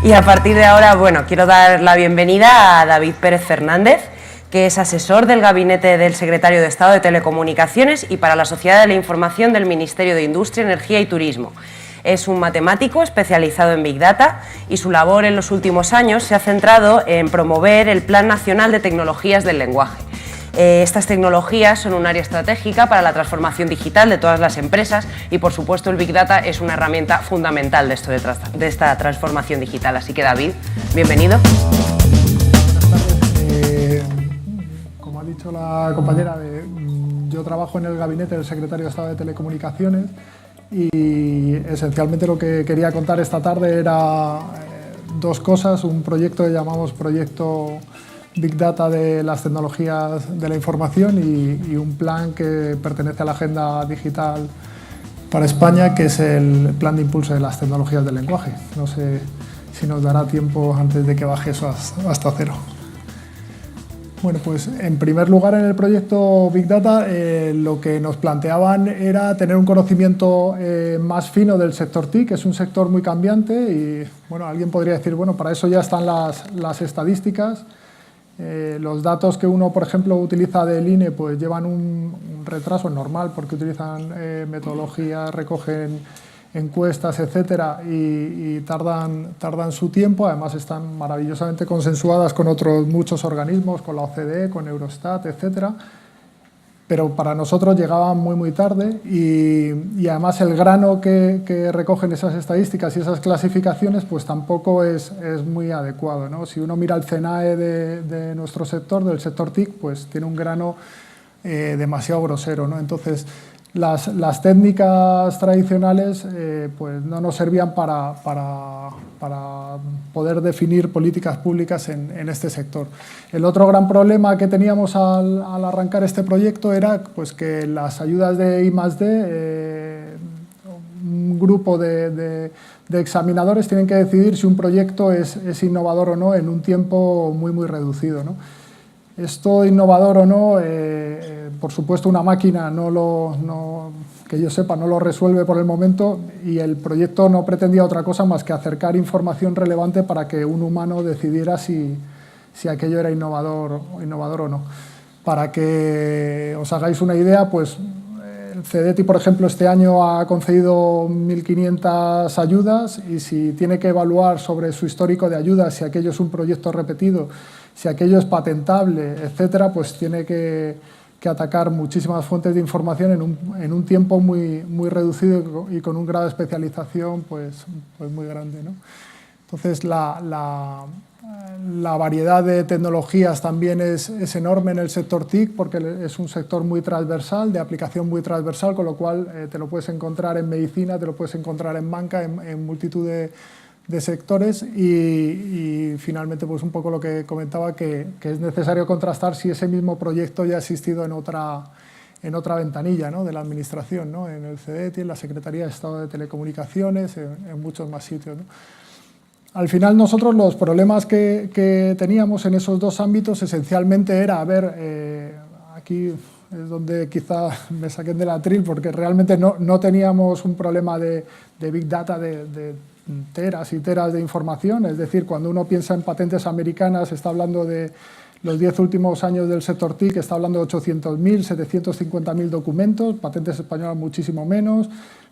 Y a partir de ahora, bueno, quiero dar la bienvenida a David Pérez Fernández, que es asesor del Gabinete del Secretario de Estado de Telecomunicaciones y para la Sociedad de la Información del Ministerio de Industria, Energía y Turismo. Es un matemático especializado en Big Data y su labor en los últimos años se ha centrado en promover el Plan Nacional de Tecnologías del Lenguaje. Estas tecnologías son un área estratégica para la transformación digital de todas las empresas y, por supuesto, el Big Data es una herramienta fundamental de esta transformación digital. Así que, David, bienvenido. Buenas tardes. Como ha dicho la compañera, yo trabajo en el Gabinete del Secretario de Estado de Telecomunicaciones y esencialmente lo que quería contar esta tarde era dos cosas. Un proyecto que llamamos Proyecto Big Data de las tecnologías de la información y un plan que pertenece a la Agenda Digital para España, que es el Plan de Impulso de las Tecnologías del Lenguaje. No sé si nos dará tiempo antes de que baje eso hasta cero. Bueno, pues en primer lugar, en el proyecto Big Data lo que nos planteaban era tener un conocimiento más fino del sector TIC, que es un sector muy cambiante y, bueno, alguien podría decir, bueno, para eso ya están las estadísticas. Los datos que uno, por ejemplo, utiliza del INE pues llevan un retraso normal porque utilizan metodologías, recogen encuestas, etcétera, y tardan su tiempo. Además están maravillosamente consensuadas con otros muchos organismos, con la OCDE, con Eurostat, etcétera. Pero para nosotros llegaban muy tarde y además el grano que recogen esas estadísticas y esas clasificaciones pues tampoco es muy adecuado, ¿no? Si uno mira el CENAE de nuestro sector, del sector TIC, pues tiene un grano demasiado grosero, ¿no? Entonces las técnicas tradicionales pues no nos servían para poder definir políticas públicas en este sector. El otro gran problema que teníamos al arrancar este proyecto era pues, que las ayudas de I+D, un grupo de examinadores tienen que decidir si un proyecto es innovador o no en un tiempo muy reducido, ¿no? Esto innovador o no, por supuesto una máquina que yo sepa no lo resuelve por el momento y el proyecto no pretendía otra cosa más que acercar información relevante para que un humano decidiera si aquello era innovador o no. Para que os hagáis una idea, pues el CEDETI, por ejemplo, este año ha concedido 1.500 ayudas y si tiene que evaluar sobre su histórico de ayudas, si aquello es un proyecto repetido, si aquello es patentable, etcétera, pues tiene que atacar muchísimas fuentes de información en un tiempo muy reducido y con un grado de especialización pues muy grande, ¿no? Entonces, la variedad de tecnologías también es enorme en el sector TIC porque es un sector muy transversal, de aplicación muy transversal, con lo cual te lo puedes encontrar en medicina, te lo puedes encontrar en banca, en multitud de sectores y finalmente pues un poco lo que comentaba que es necesario contrastar si ese mismo proyecto ya ha existido en otra ventanilla, ¿no?, de la administración, ¿no?, en el CEDETI, en la Secretaría de Estado de Telecomunicaciones, en muchos más sitios, ¿no? Al final nosotros los problemas que teníamos en esos dos ámbitos esencialmente era, aquí es donde quizá me saquen del atril porque realmente no teníamos un problema de Big Data de teras y teras de información, es decir, cuando uno piensa en patentes americanas está hablando de los 10 últimos años del sector TIC, está hablando de 800.000, 750.000 documentos, patentes españolas muchísimo menos,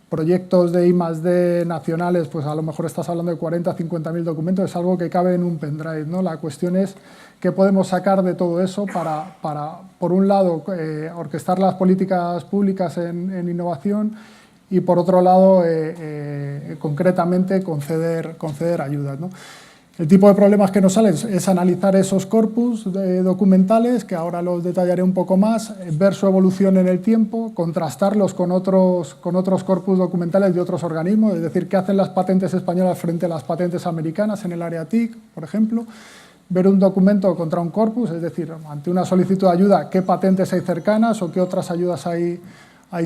proyectos de I+D nacionales, pues a lo mejor estás hablando de 40, 50.000 documentos, es algo que cabe en un pendrive, ¿no? La cuestión es qué podemos sacar de todo eso para por un lado, orquestar las políticas públicas en innovación y, por otro lado, concretamente conceder ayudas, ¿no? El tipo de problemas que nos salen es analizar esos corpus documentales, que ahora los detallaré un poco más, ver su evolución en el tiempo, contrastarlos con otros corpus documentales de otros organismos, es decir, qué hacen las patentes españolas frente a las patentes americanas en el área TIC, por ejemplo, ver un documento contra un corpus, es decir, ante una solicitud de ayuda, qué patentes hay cercanas o qué otras ayudas hay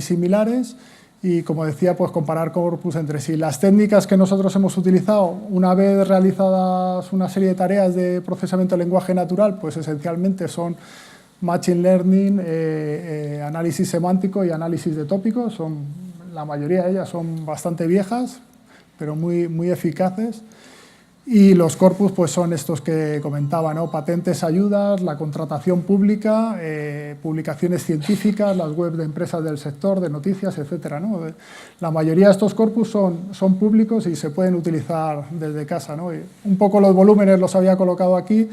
similares. Y, como decía, pues comparar corpus entre sí. Las técnicas que nosotros hemos utilizado, una vez realizadas una serie de tareas de procesamiento de lenguaje natural, pues esencialmente son Machine Learning, análisis semántico y análisis de tópicos. La mayoría de ellas son bastante viejas, pero muy eficaces. Y los corpus pues son estos que comentaba, ¿no? Patentes, ayudas, la contratación pública, publicaciones científicas, las webs de empresas del sector, de noticias, etcétera, ¿no? La mayoría de estos corpus son públicos y se pueden utilizar desde casa, ¿no? Y un poco los volúmenes los había colocado aquí,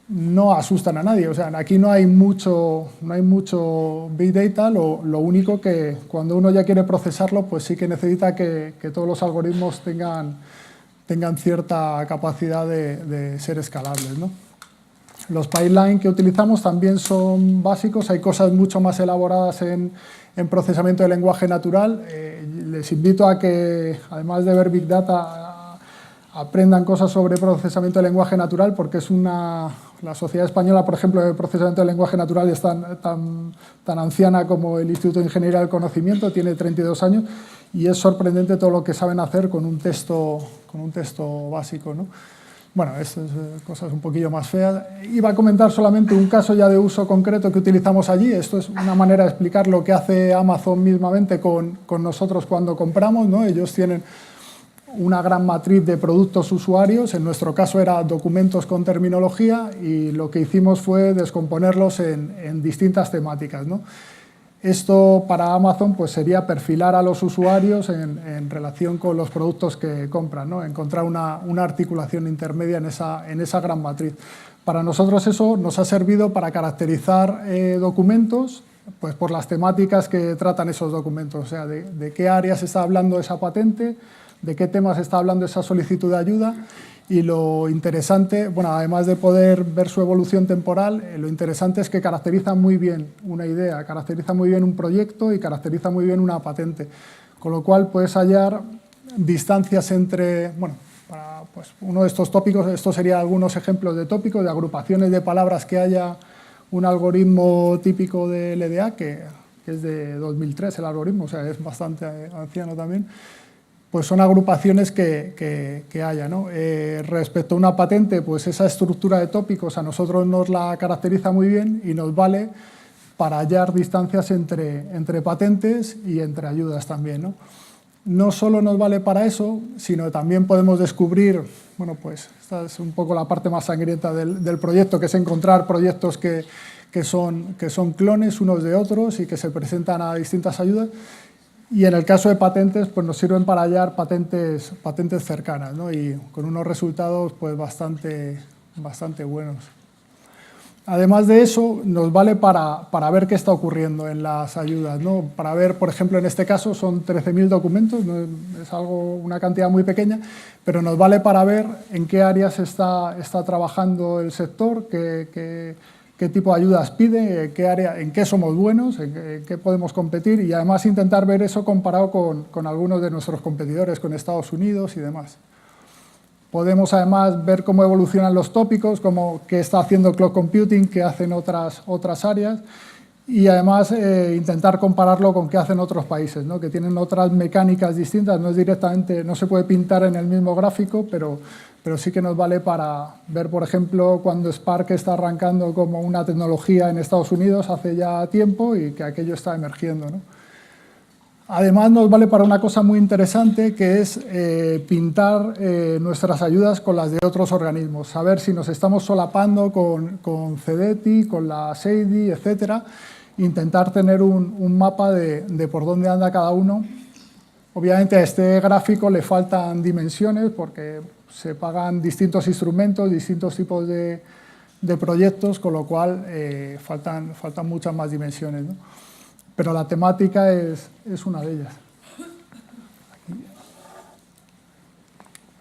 no asustan a nadie, o sea, aquí no hay mucho Big Data, lo único que cuando uno ya quiere procesarlo, pues sí que necesita que todos los algoritmos tengan cierta capacidad de ser escalables, ¿no? Los pipelines que utilizamos también son básicos, hay cosas mucho más elaboradas en procesamiento de lenguaje natural. Les invito a que, además de ver Big Data, aprendan cosas sobre procesamiento de lenguaje natural, porque es la Sociedad Española, por ejemplo, de procesamiento de lenguaje natural es tan anciana como el Instituto de Ingeniería del Conocimiento, tiene 32 años, y es sorprendente todo lo que saben hacer con un texto básico, ¿no? Bueno, estas cosas un poquillo más feas. Iba a comentar solamente un caso ya de uso concreto que utilizamos allí. Esto es una manera de explicar lo que hace Amazon mismamente con nosotros cuando compramos, ¿no? Ellos tienen una gran matriz de productos usuarios, en nuestro caso era documentos con terminología, y lo que hicimos fue descomponerlos en distintas temáticas, ¿no? Esto para Amazon pues sería perfilar a los usuarios en relación con los productos que compran, ¿no? Encontrar una articulación intermedia en esa gran matriz. Para nosotros eso nos ha servido para caracterizar documentos pues por las temáticas que tratan esos documentos, o sea, de qué áreas está hablando esa patente, de qué temas está hablando esa solicitud de ayuda. Y lo interesante, bueno, además de poder ver su evolución temporal, lo interesante es que caracteriza muy bien una idea, caracteriza muy bien un proyecto y caracteriza muy bien una patente. Con lo cual puedes hallar distancias entre, bueno, pues uno de estos tópicos, estos serían algunos ejemplos de tópicos, de agrupaciones de palabras que haya un algoritmo típico de LDA, que es de 2003 el algoritmo, o sea, es bastante anciano también. Pues son agrupaciones que haya, ¿no? Respecto a una patente, pues esa estructura de tópicos a nosotros nos la caracteriza muy bien y nos vale para hallar distancias entre patentes y entre ayudas también, ¿no? No solo nos vale para eso, sino también podemos descubrir, bueno, pues esta es un poco la parte más sangrienta del proyecto, que es encontrar proyectos que son clones unos de otros y que se presentan a distintas ayudas. Y en el caso de patentes, pues nos sirven para hallar patentes cercanas, ¿no? Y con unos resultados pues bastante buenos. Además de eso, nos vale para ver qué está ocurriendo en las ayudas, ¿no? Para ver, por ejemplo, en este caso son 13.000 documentos, no es una cantidad muy pequeña, pero nos vale para ver en qué áreas está trabajando el sector, qué tipo de ayudas pide, en qué somos buenos, en qué podemos competir, y además intentar ver eso comparado con algunos de nuestros competidores, con Estados Unidos y demás. Podemos además ver cómo evolucionan los tópicos, qué está haciendo Cloud Computing, qué hacen otras áreas, y además intentar compararlo con qué hacen otros países, ¿no? Que tienen otras mecánicas distintas, no se puede pintar en el mismo gráfico, pero sí que nos vale para ver, por ejemplo, cuando Spark está arrancando como una tecnología en Estados Unidos hace ya tiempo y que aquello está emergiendo, ¿no? Además, nos vale para una cosa muy interesante, que es pintar nuestras ayudas con las de otros organismos, saber si nos estamos solapando con CEDETI, con la SEIDI, etcétera, intentar tener un mapa de por dónde anda cada uno. Obviamente a este gráfico le faltan dimensiones porque se pagan distintos instrumentos, distintos tipos de proyectos, con lo cual faltan muchas más dimensiones, ¿no? Pero la temática es una de ellas. Aquí.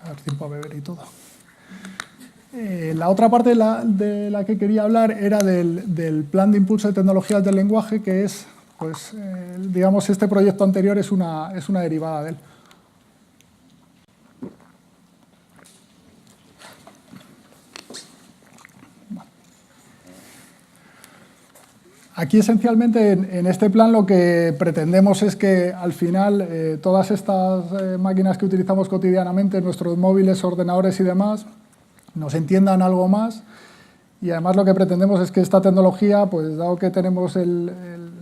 A ver, tiempo a beber y todo. La otra parte de la que quería hablar era del plan de impulso de tecnologías del lenguaje, que es, pues, digamos, este proyecto anterior es una derivada de él. Aquí esencialmente en este plan lo que pretendemos es que al final todas estas máquinas que utilizamos cotidianamente, nuestros móviles, ordenadores y demás, nos entiendan algo más, y además lo que pretendemos es que esta tecnología, pues dado que tenemos el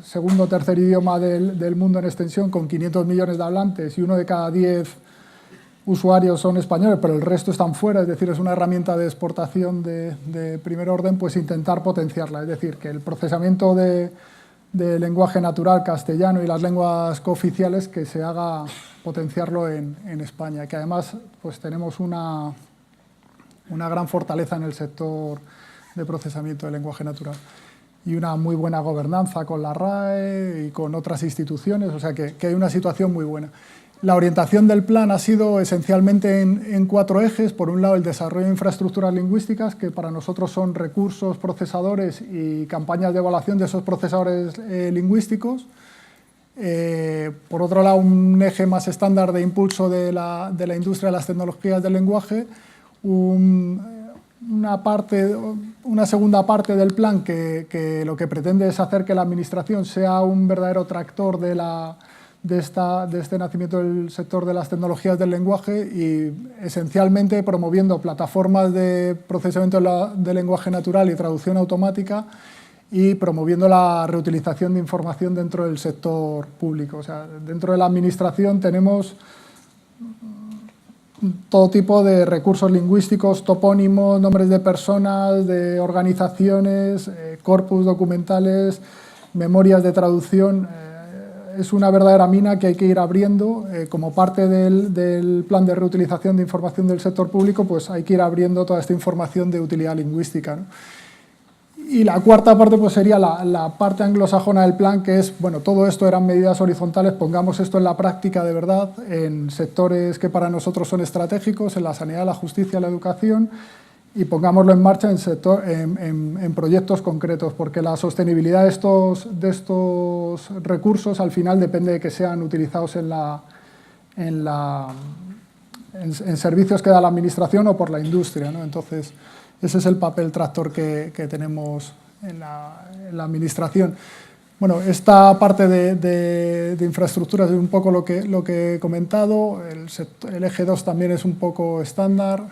segundo o tercer idioma del mundo en extensión, con 500 millones de hablantes y uno de cada 10 usuarios son españoles, pero el resto están fuera, es decir, es una herramienta de exportación de primer orden, pues intentar potenciarla, es decir, que el procesamiento de lenguaje natural castellano y las lenguas cooficiales que se haga potenciarlo en España, que además pues tenemos una gran fortaleza en el sector de procesamiento de lenguaje natural y una muy buena gobernanza con la RAE y con otras instituciones, o sea que hay una situación muy buena. La orientación del plan ha sido esencialmente en 4 ejes. Por un lado, el desarrollo de infraestructuras lingüísticas, que para nosotros son recursos, procesadores y campañas de evaluación de esos procesadores lingüísticos. Por otro lado, un eje más estándar de impulso de la industria de las tecnologías del lenguaje. Una segunda parte del plan que lo que pretende es hacer que la administración sea un verdadero tractor de este nacimiento del sector de las tecnologías del lenguaje y esencialmente promoviendo plataformas de procesamiento de lenguaje natural y traducción automática y promoviendo la reutilización de información dentro del sector público. O sea, dentro de la administración tenemos todo tipo de recursos lingüísticos, topónimos, nombres de personas, de organizaciones, corpus documentales, memorias de traducción. Es una verdadera mina que hay que ir abriendo. Como parte del plan de reutilización de información del sector público, pues hay que ir abriendo toda esta información de utilidad lingüística, ¿no? Y la cuarta parte pues sería la parte anglosajona del plan, que es, bueno, todo esto eran medidas horizontales, pongamos esto en la práctica de verdad, en sectores que para nosotros son estratégicos, en la sanidad, la justicia, la educación, y pongámoslo en marcha en proyectos concretos, porque la sostenibilidad de estos recursos al final depende de que sean utilizados en servicios que da la administración o por la industria, ¿no? Entonces, ese es el papel tractor que tenemos en la administración. Bueno, esta parte de infraestructuras es un poco lo que he comentado. El eje 2 también es un poco estándar.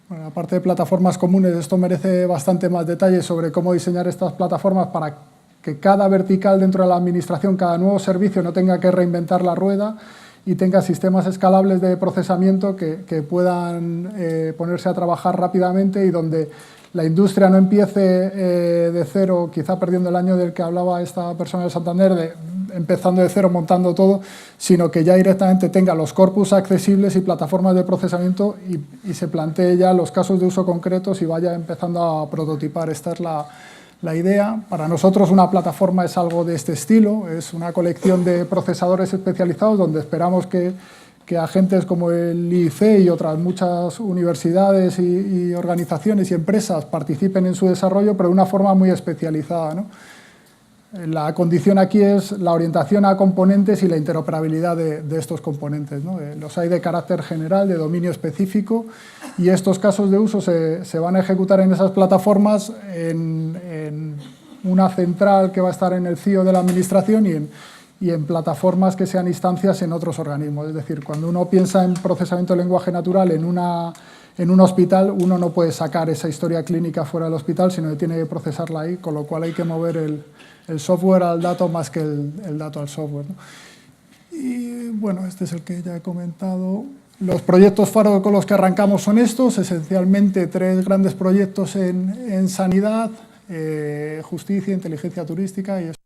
Bueno, aparte de plataformas comunes, esto merece bastante más detalle sobre cómo diseñar estas plataformas para que cada vertical dentro de la administración, cada nuevo servicio no tenga que reinventar la rueda y tenga sistemas escalables de procesamiento que puedan ponerse a trabajar rápidamente y donde la industria no empiece de cero, quizá perdiendo el año del que hablaba esta persona de Santander, empezando de cero, montando todo, sino que ya directamente tenga los corpus accesibles y plataformas de procesamiento y se plantee ya los casos de uso concretos y vaya empezando a prototipar. Esta es la idea. Para nosotros una plataforma es algo de este estilo, es una colección de procesadores especializados donde esperamos que agentes como el IIC y otras muchas universidades y organizaciones y empresas participen en su desarrollo, pero de una forma muy especializada, ¿no? La condición aquí es la orientación a componentes y la interoperabilidad de estos componentes, ¿no? Los hay de carácter general, de dominio específico, y estos casos de uso se van a ejecutar en esas plataformas en una central que va a estar en el CIO de la administración y en plataformas que sean instancias en otros organismos. Es decir, cuando uno piensa en procesamiento de lenguaje natural en un hospital, uno no puede sacar esa historia clínica fuera del hospital, sino que tiene que procesarla ahí, con lo cual hay que mover el software al dato más que el dato al software, ¿no? Y bueno, este es el que ya he comentado. Los proyectos faro con los que arrancamos son estos, esencialmente 3 grandes proyectos en sanidad, justicia, inteligencia turística, y eso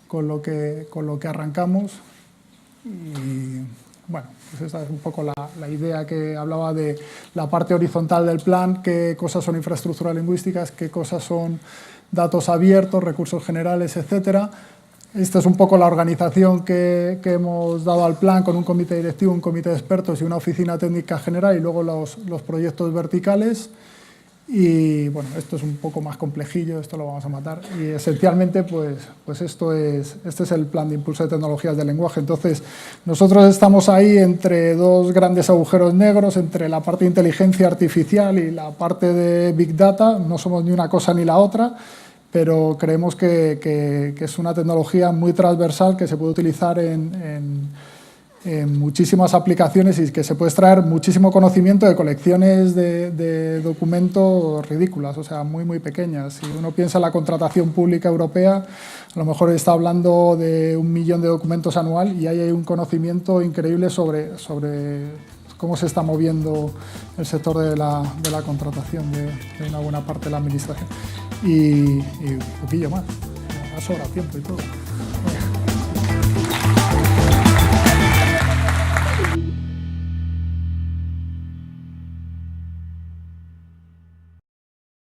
con lo que arrancamos. Y bueno, pues esta es un poco la idea que hablaba de la parte horizontal del plan, qué cosas son infraestructuras lingüísticas, qué cosas son datos abiertos, recursos generales, etcétera. Esta es un poco la organización que hemos dado al plan, con un comité directivo, un comité de expertos y una oficina técnica general, y luego los proyectos verticales. Y bueno, esto es un poco más complejillo, esto lo vamos a matar. Y esencialmente, pues este es el plan de impulso de tecnologías del lenguaje. Entonces, nosotros estamos ahí entre 2 grandes agujeros negros, entre la parte de inteligencia artificial y la parte de Big Data. No somos ni una cosa ni la otra, pero creemos que es una tecnología muy transversal que se puede utilizar en en muchísimas aplicaciones y que se puede extraer muchísimo conocimiento de colecciones de documentos ridículas, o sea, muy, muy pequeñas. Si uno piensa en la contratación pública europea, a lo mejor está hablando de 1 millón de documentos anual y ahí hay un conocimiento increíble sobre cómo se está moviendo el sector de la contratación de una buena parte de la administración. Y un poquillo más, ha sobrado tiempo y todo.